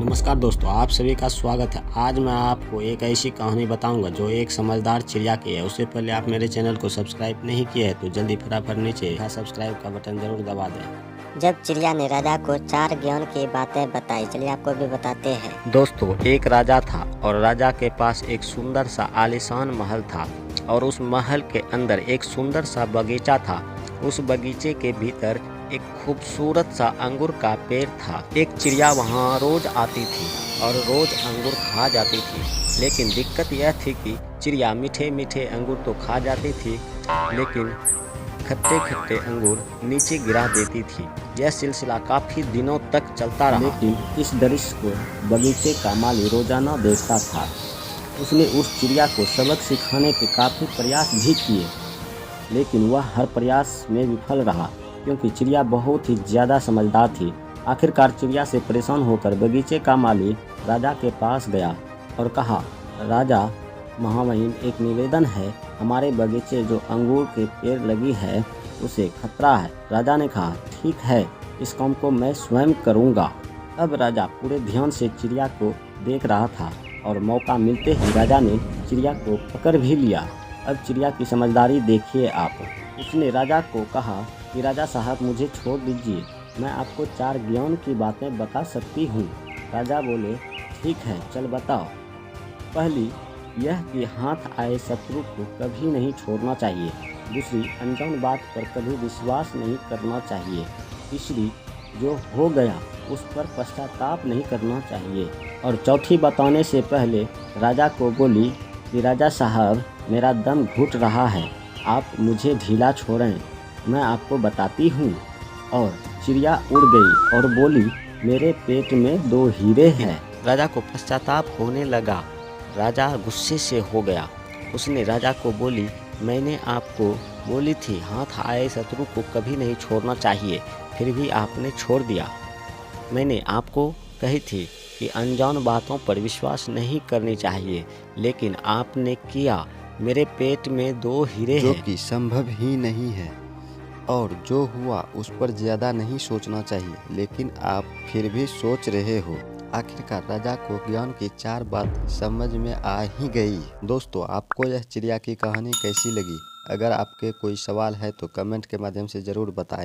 नमस्कार दोस्तों, आप सभी का स्वागत है। आज मैं आपको एक ऐसी कहानी बताऊंगा जो एक समझदार चिड़िया की है। उससे पहले आप मेरे चैनल को सब्सक्राइब नहीं किए हैं तो जल्दी फटाफट नीचे सब्सक्राइब का बटन जरूर दबा दें। जब चिड़िया ने राजा को 4 ज्ञान की बातें बताई, चलिए आपको भी बताते हैं। दोस्तों, एक राजा था और राजा के पास एक सुंदर सा आलीशान महल था और उस महल के अंदर एक सुंदर सा बगीचा था। उस बगीचे के भीतर एक खूबसूरत सा अंगूर का पेड़ था। एक चिड़िया वहाँ रोज आती थी और रोज अंगूर खा जाती थी, लेकिन दिक्कत यह थी कि चिड़िया मीठे मीठे अंगूर तो खा जाती थी, लेकिन खट्टे खट्टे अंगूर नीचे गिरा देती थी। यह सिलसिला काफी दिनों तक चलता रहा, लेकिन इस दृश्य को बगीचे का माली रोजाना देखता था। उसने उस चिड़िया को सबक सिखाने के काफी प्रयास भी किए, लेकिन वह हर प्रयास में विफल रहा क्योंकि चिड़िया बहुत ही ज़्यादा समझदार थी। आखिरकार चिड़िया से परेशान होकर बगीचे का माली राजा के पास गया और कहा, राजा महामहिम, एक निवेदन है, हमारे बगीचे जो अंगूर के पेड़ लगी है उसे खतरा है। राजा ने कहा, ठीक है, इस काम को मैं स्वयं करूँगा। अब राजा पूरे ध्यान से चिड़िया को देख रहा था और मौका मिलते ही राजा ने चिड़िया को पकड़ भी लिया। अब चिड़िया की समझदारी देखिए आप। उसने राजा को कहा कि राजा साहब, मुझे छोड़ दीजिए, मैं आपको 4 ज्ञान की बातें बता सकती हूँ। राजा बोले, ठीक है, चल बताओ। पहली यह कि हाथ आए शत्रु को कभी नहीं छोड़ना चाहिए। दूसरी, अनजान बात पर कभी विश्वास नहीं करना चाहिए। तीसरी, जो हो गया उस पर पश्चाताप नहीं करना चाहिए। और चौथी बताने से पहले राजा को बोली कि राजा साहब, मेरा दम घुट रहा है, आप मुझे ढीला छोड़ें, मैं आपको बताती हूँ। और चिड़िया उड़ गई और बोली, मेरे पेट में 2 हीरे हैं। राजा को पश्चाताप होने लगा। राजा गुस्से से हो गया। उसने राजा को बोली, मैंने आपको बोली थी हाथ आए शत्रु को कभी नहीं छोड़ना चाहिए, फिर भी आपने छोड़ दिया। मैंने आपको कही थी कि अनजान बातों पर विश्वास नहीं करनी चाहिए, लेकिन आपने किया। मेरे पेट में 2 हीरे हैं, जो कि संभव ही नहीं है, और जो हुआ उस पर ज़्यादा नहीं सोचना चाहिए, लेकिन आप फिर भी सोच रहे हो। आखिरकार राजा को ज्ञान की 4 बात समझ में आ ही गई। दोस्तों, आपको यह चिड़िया की कहानी कैसी लगी? अगर आपके कोई सवाल है तो कमेंट के माध्यम से ज़रूर बताएं।